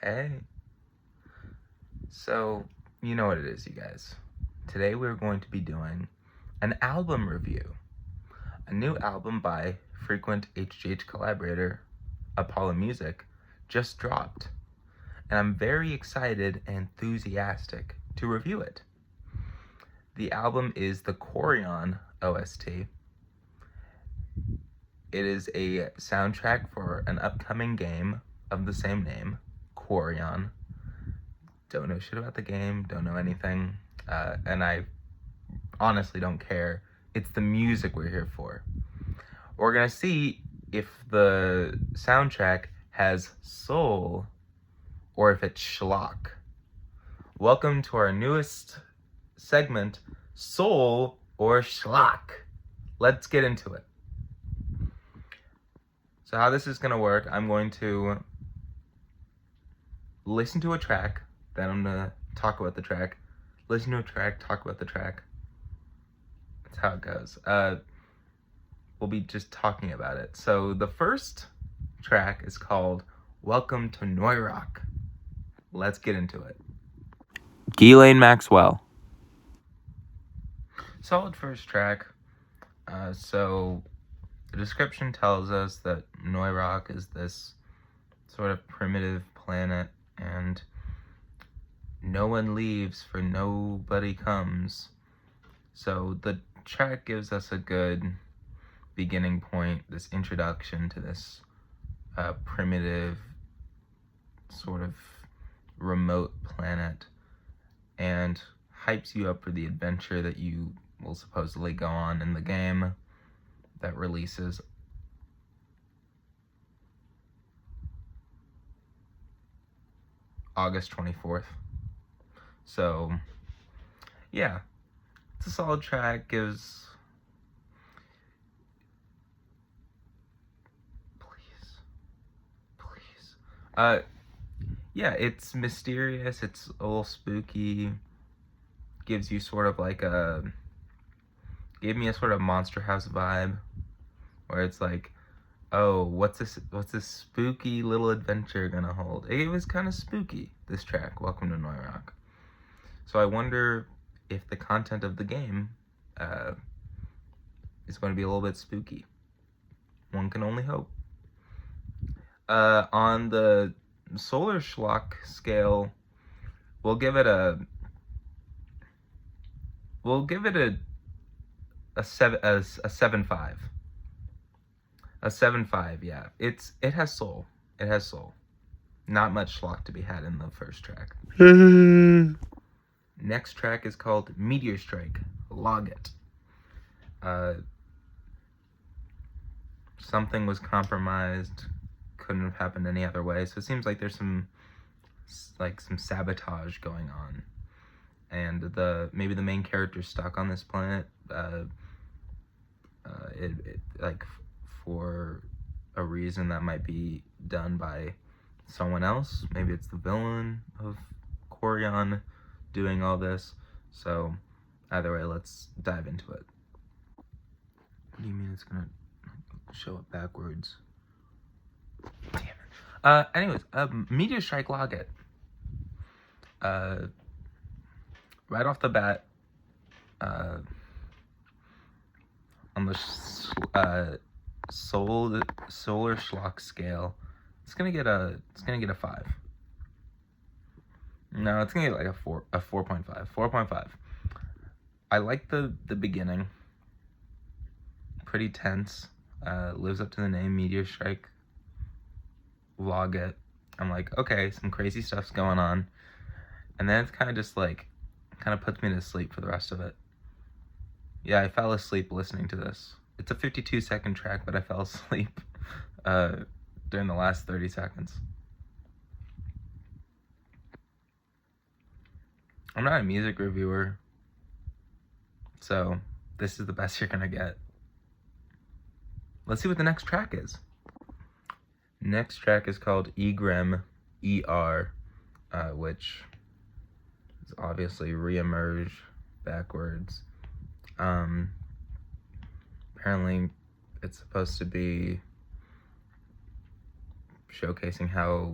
Hey. So, you know what it is, you guys. Today we're going to be doing an album review. A new album by frequent HGH collaborator Apaolo Music just dropped. And I'm very excited and enthusiastic to review it. The album is the Quarion OST. It is a soundtrack for an upcoming game of the same name, Quarion. Don't know shit about the game, don't know anything, and I honestly don't care. It's the music we're here for. We're gonna see if the soundtrack has soul or if it's schlock. Welcome to our newest segment, Soul or Schlock. Let's get into it. So how this is gonna work, I'm going to listen to a track, then I'm gonna talk about the track, listen to a track, talk about the track. That's how it goes. We'll be just talking about it. So the first track is called Welcome to Neurock. Let's get into it. Ghislaine Maxwell. Solid first track. So the description tells us that Neurock is this sort of primitive planet and no one leaves for nobody comes. So the track gives us a good beginning point, this introduction to this primitive sort of remote planet, and hypes you up for the adventure that you will supposedly go on in the game that releases August 24th. So yeah, it's a solid track, gives yeah, it's mysterious, it's a little spooky, gives you sort of like gave me a sort of Monster House vibe, where it's like, oh, what's this spooky little adventure gonna hold? It was kind of spooky, this track, Welcome to Neurock. So I wonder if the content of the game is going to be a little bit spooky. One can only hope. On the Solar Schlock scale, we'll give it a 7.5. A 7.5, yeah. It has soul. It has soul. Not much schlock to be had in the first track. Next track is called Meteor Strike. Log it. Something was compromised. Couldn't have happened any other way. So it seems like there's some sabotage going on, and maybe the main character's stuck on this planet. For a reason that might be done by someone else. Maybe it's the villain of Quarion doing all this. So either way, let's dive into it. What do you mean it's gonna show it backwards? Damn it. Anyways, Meteor Strike, log it. Right off the bat, on the Solar Schlock scale, it's gonna get a 5. No, it's gonna get like a 4.5. 4.5. I like the beginning. Pretty tense. Lives up to the name, Meteor Strike. Log it. I'm like, okay, some crazy stuff's going on. And then it's kind of just like, kind of puts me to sleep for the rest of it. Yeah, I fell asleep listening to this. It's a 52-second track, but I fell asleep during the last 30 seconds. I'm not a music reviewer, so this is the best you're gonna get. Let's see what the next track is. Next track is called Egrem, E-R, which is obviously re-emerge backwards. Apparently it's supposed to be showcasing how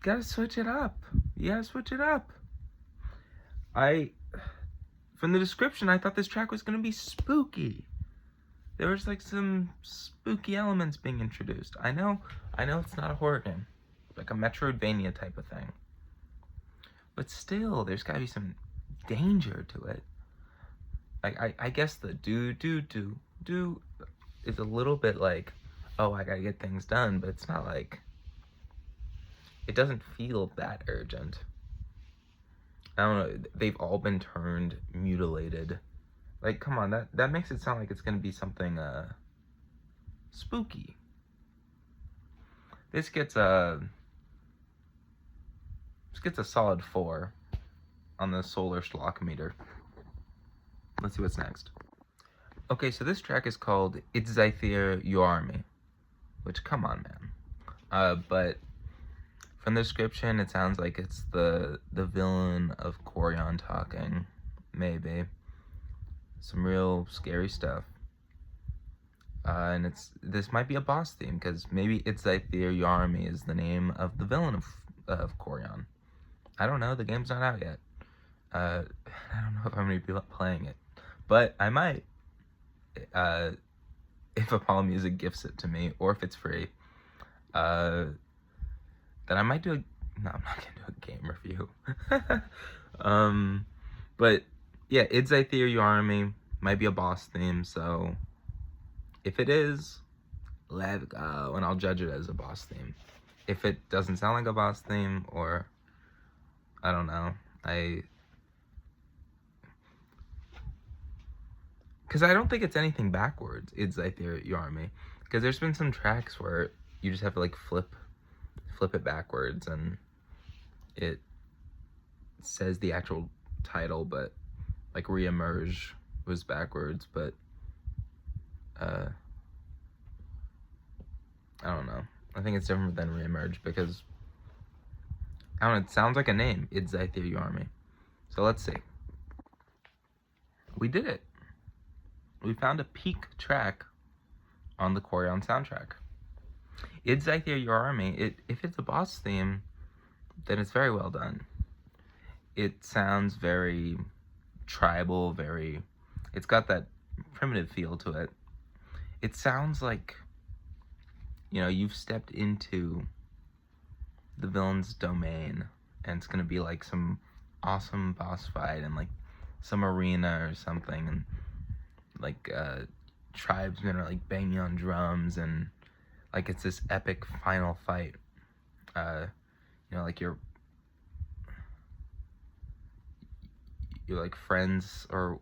gotta switch it up. You gotta switch it up. From the description, I thought this track was gonna be spooky. There was like some spooky elements being introduced. I know it's not a horror game, like a Metroidvania type of thing. But still, there's gotta be some danger to it. Like, I guess the do is a little bit like, oh, I gotta get things done, but it's not like, it doesn't feel that urgent. I don't know, they've all been turned mutilated. Like, come on, that makes it sound like it's gonna be something, spooky. This gets a solid 4 on the solar SHLOCK meter. Let's see what's next. Okay, so this track is called It's Zythir You Army, which, come on, man. But from the description, it sounds like it's the villain of Quarion talking, maybe. Some real scary stuff. And this might be a boss theme, because maybe It's Zythir You Army is the name of the villain of Quarion. I don't know, the game's not out yet. I don't know if I'm going to be playing it, but I might. If Apaolo Music gifts it to me, or if it's free, then I might do no, I'm not going to do a game review. But yeah, It's Zythir You Army might be a boss theme, so if it is, let's go, and I'll judge it as a boss theme. If it doesn't sound like a boss theme, or I don't know, because I don't think it's anything backwards, It's Zythir You Army, because there's been some tracks where you just have to like flip it backwards and it says the actual title, but like Reemerge was backwards, but I don't know. I think it's different than Reemerge because I don't know, it sounds like a name, It's Zythir You Army. So let's see. We did it. We found a peak track on the Quarion soundtrack. It's Zythir You Army. If it's a boss theme, then it's very well done. It sounds very tribal, it's got that primitive feel to it. It sounds like, you know, you've stepped into the villain's domain and it's gonna be like some awesome boss fight and like some arena or something, and like tribesmen are like banging on drums and like it's this epic final fight. You know, like your like friends or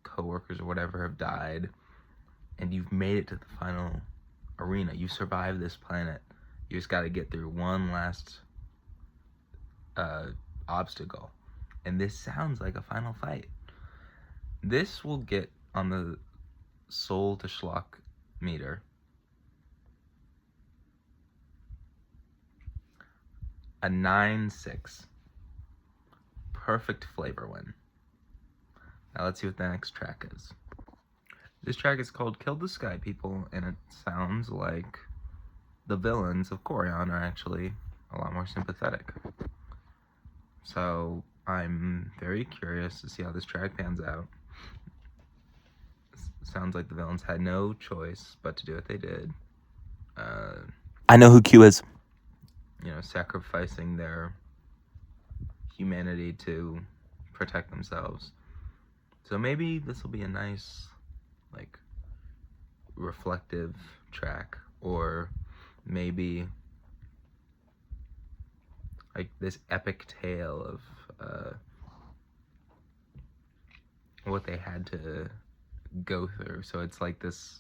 co-workers or whatever have died and you've made it to the final arena. You survived this planet. You just got to get through one last obstacle, and this sounds like a final fight. This will get on the Soul to SHLOCK meter a 9.6. Perfect flavor win. Now let's see what the next track is. This track is called Kill the Sky People, and it sounds like the villains of Quarion are actually a lot more sympathetic. So I'm very curious to see how this track pans out. Sounds like the villains had no choice but to do what they did. I know who Q is. You know, sacrificing their humanity to protect themselves. So maybe this will be a nice, like, reflective track, or maybe like this epic tale of what they had to go through. So it's like this,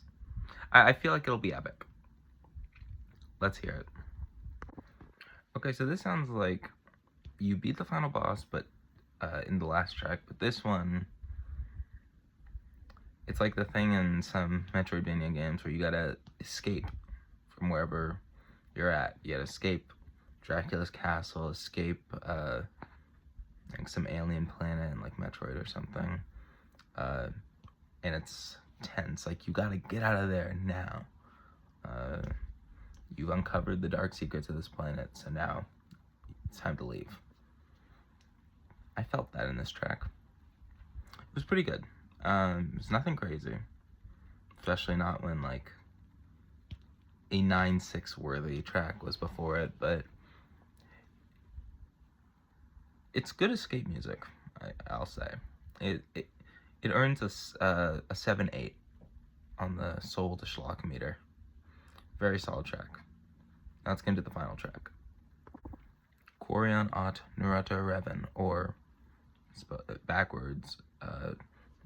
I feel like it'll be epic. Let's hear it. Okay, so this sounds like you beat the final boss, but in the last track, but this one, it's like the thing in some Metroidvania games where you gotta escape from wherever you're at. You gotta escape Dracula's castle, escape like some alien planet in like Metroid or something. And it's tense, like you gotta get out of there now. You've uncovered the dark secrets of this planet, so now it's time to leave. I felt that in this track. It was pretty good. It's nothing crazy, especially not when like a 9/6 worthy track was before it, but it's good escape music. I'll say it earns a 7/8 on the Soul to Schlock meter. Very solid track. Now let's get into the final track. Quarion OST Naruto Reven, or backwards,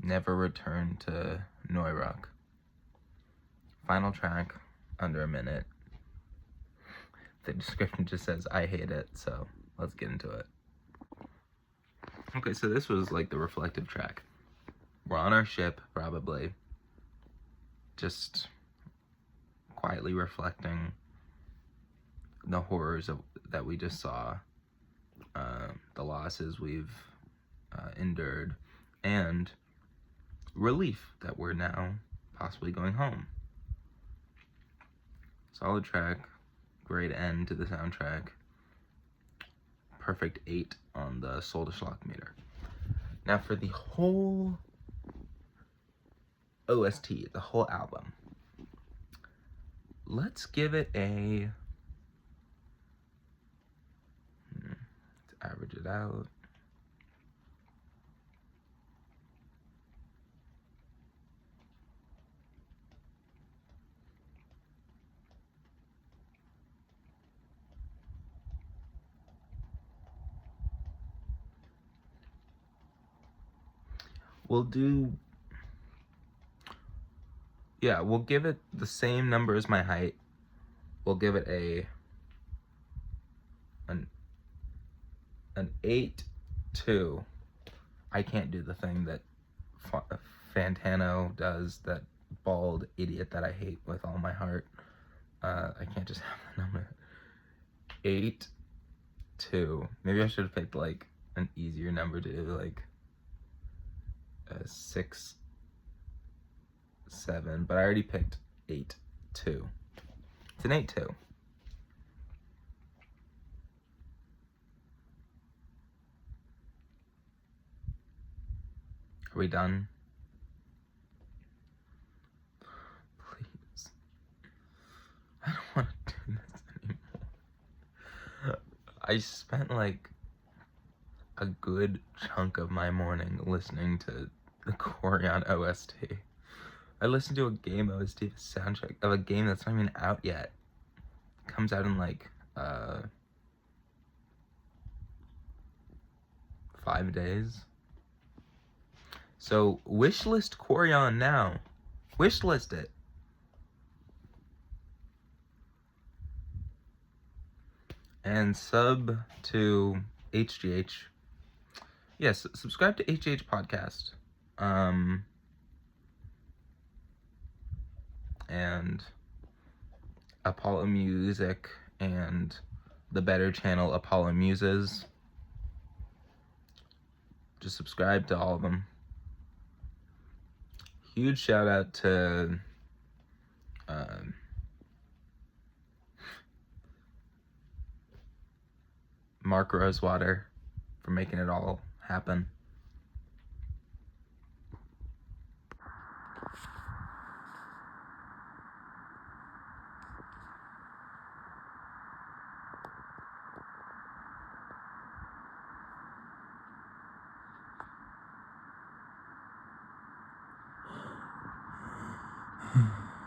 Never Return to Noirock. Final track, under a minute. The description just says, I hate it, so let's get into it. Okay, so this was like the reflective track. We're on our ship, probably, just quietly reflecting the horrors that we just saw, the losses we've endured, and relief that we're now possibly going home. Solid track, great end to the soundtrack. Perfect 8 on the Soul to Schlock meter. Now for the whole OST, the whole album, let's give it a... let's average it out. We'll give it the same number as my height. We'll give it an 8-2. I can't do the thing that Fantano does, that bald idiot that I hate with all my heart. I can't just have the number. 8-2. Maybe I should have picked like an easier number to do, like 6-7, but I already picked 8-2. It's an 8-2. Are we done? Please. I don't want to do this anymore. I spent like a good chunk of my morning listening to the Quarion OST. I listened to a game OST, the soundtrack of a game that's not even out yet. It comes out in like 5 days. So wishlist Quarion now. Wishlist it. And sub to HGH. Yes, subscribe to HGH Podcast. And Apaolo Music and the better channel Apaolo Muses. Just subscribe to all of them. Huge shout out to Mark Rosewater for making it all happen.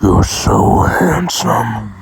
You're so handsome.